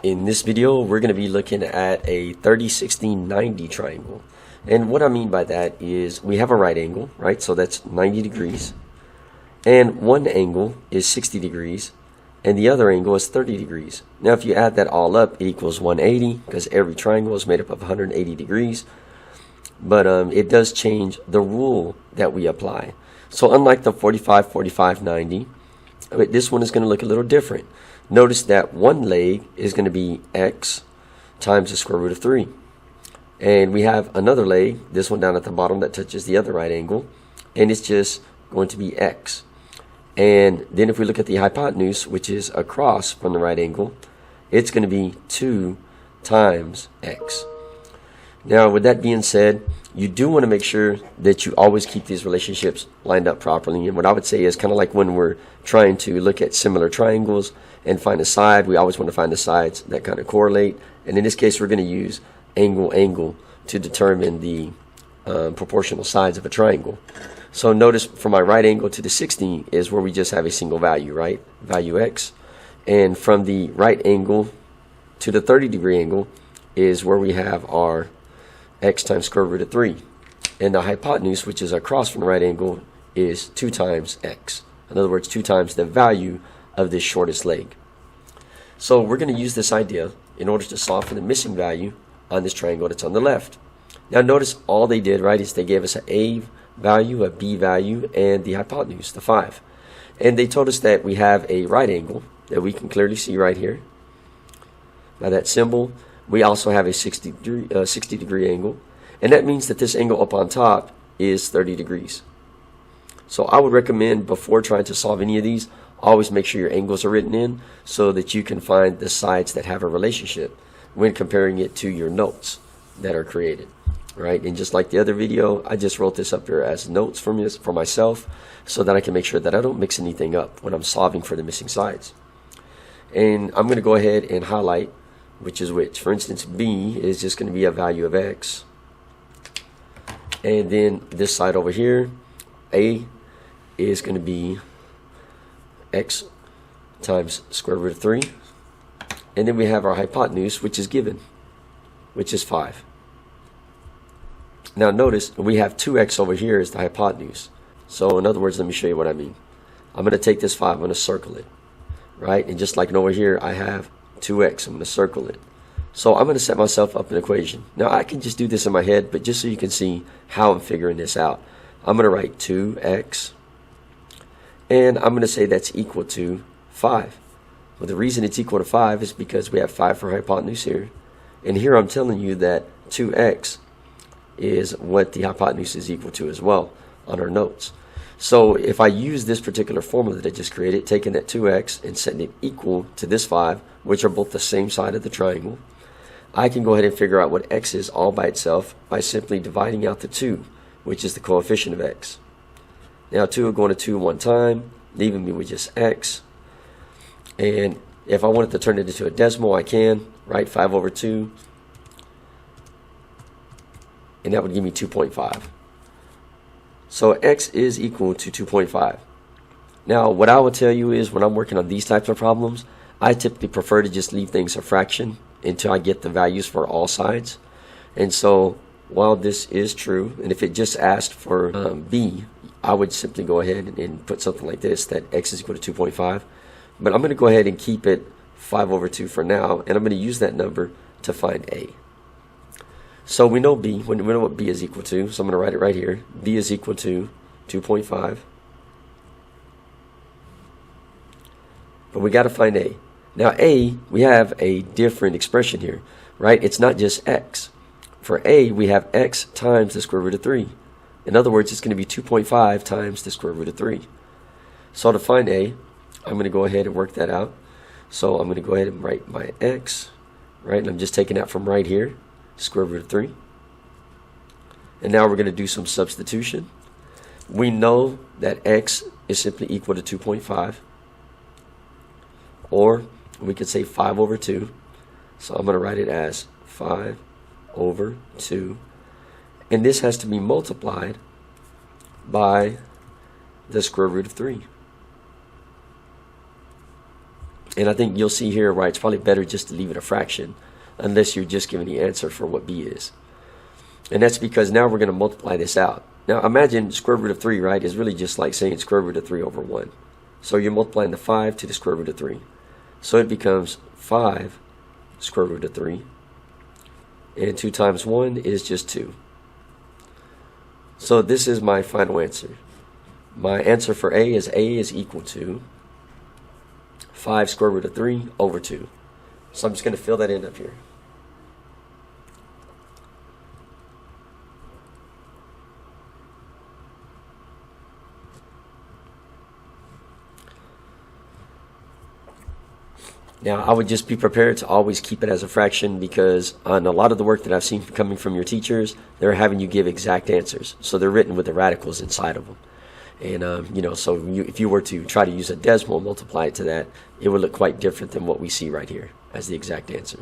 In this video, we're going to be looking at a 30, 60, 90 triangle. And what I mean by that is we have a right angle, right? So that's 90 degrees. And one angle is 60 degrees, and the other angle is 30 degrees. Now, if you add that all up, it equals 180, because every triangle is made up of 180 degrees. But it does change the rule that we apply. So unlike the 45, 45, 90, this one is going to look a little different. Notice that one leg is going to be x times the square root of 3. And we have another leg, this one down at the bottom that touches the other right angle, and it's just going to be x. And then if we look at the hypotenuse, which is across from the right angle, it's going to be 2 times x. Now, with that being said, you do want to make sure that you always keep these relationships lined up properly. And what I would say is kind of like when we're trying to look at similar triangles and find a side, we always want to find the sides that kind of correlate. And in this case, we're going to use angle to determine the proportional sides of a triangle. So notice from my right angle to the 60 is where we just have a single value, right? Value x. And from the right angle to the 30-degree angle is where we have our x times square root of 3. And the hypotenuse, which is across from the right angle, is 2 times x. In other words, 2 times the value of this shortest leg. So we're going to use this idea in order to solve for the missing value on this triangle that's on the left. Now notice all they did, right, is they gave us an a value, a b value, and the hypotenuse, the 5. And they told us that we have a right angle that we can clearly see right here by that symbol. We also have a 60 degree angle, and that means that this angle up on top is 30 degrees. So I would recommend, before trying to solve any of these, always make sure your angles are written in so that you can find the sides that have a relationship when comparing it to your notes that are created, right? And just like the other video, I just wrote this up here as notes for myself so that I can make sure that I don't mix anything up when I'm solving for the missing sides. And I'm going to go ahead and highlight which is which. For instance, b is just going to be a value of x. And then this side over here, a is going to be x times square root of 3. And then we have our hypotenuse, which is given, which is 5. Now notice we have 2x over here as the hypotenuse. So in other words, let me show you what I mean. I'm going to take this 5, I'm going to circle it, right? And just like over here, I have 2x, I'm going to circle it. So I'm going to set myself up an equation. Now I can just do this in my head, but just so you can see how I'm figuring this out, I'm going to write 2x, and I'm going to say that's equal to 5. Well, the reason it's equal to 5 is because we have 5 for hypotenuse here. And here I'm telling you that 2x is what the hypotenuse is equal to as well on our notes. So if I use this particular formula that I just created, taking that 2x and setting it equal to this 5, which are both the same side of the triangle, I can go ahead and figure out what x is all by itself by simply dividing out the 2, which is the coefficient of x. Now 2 will go into 2 one time, leaving me with just x. And if I wanted to turn it into a decimal, I can, right? 5 over 2. And that would give me 2.5. So x is equal to 2.5. Now, what I will tell you is when I'm working on these types of problems, I typically prefer to just leave things a fraction until I get the values for all sides. And so while this is true, and if it just asked for b, I would simply go ahead and put something like this, that x is equal to 2.5. But I'm going to go ahead and keep it 5 over 2 for now, and I'm going to use that number to find a. So we know b, we know what b is equal to, so I'm going to write it right here. b is equal to 2.5. But we got to find a. Now a, we have a different expression here, right? It's not just x. For a, we have x times the square root of 3. In other words, it's going to be 2.5 times the square root of 3. So to find a, I'm going to go ahead and work that out. So I'm going to go ahead and write my x, right? And I'm just taking that from right here, square root of 3. And now we're going to do some substitution. We know that x is simply equal to 2.5. Or we could say 5 over 2. So I'm going to write it as 5 over 2. And this has to be multiplied by the square root of 3. And I think you'll see here why it's probably better just to leave it a fraction unless you're just giving the answer for what b is. And that's because now we're going to multiply this out. Now imagine square root of 3, right, is really just like saying square root of 3 over 1. So you're multiplying the 5 to the square root of 3. So it becomes 5 square root of 3. And 2 times 1 is just 2. So this is my final answer. My answer for A is equal to 5 square root of 3 over 2. So I'm just going to fill that in up here. Now, I would just be prepared to always keep it as a fraction because on a lot of the work that I've seen coming from your teachers, they're having you give exact answers. So they're written with the radicals inside of them. And, so if you were to try to use a decimal and multiply it to that, it would look quite different than what we see right here as the exact answer.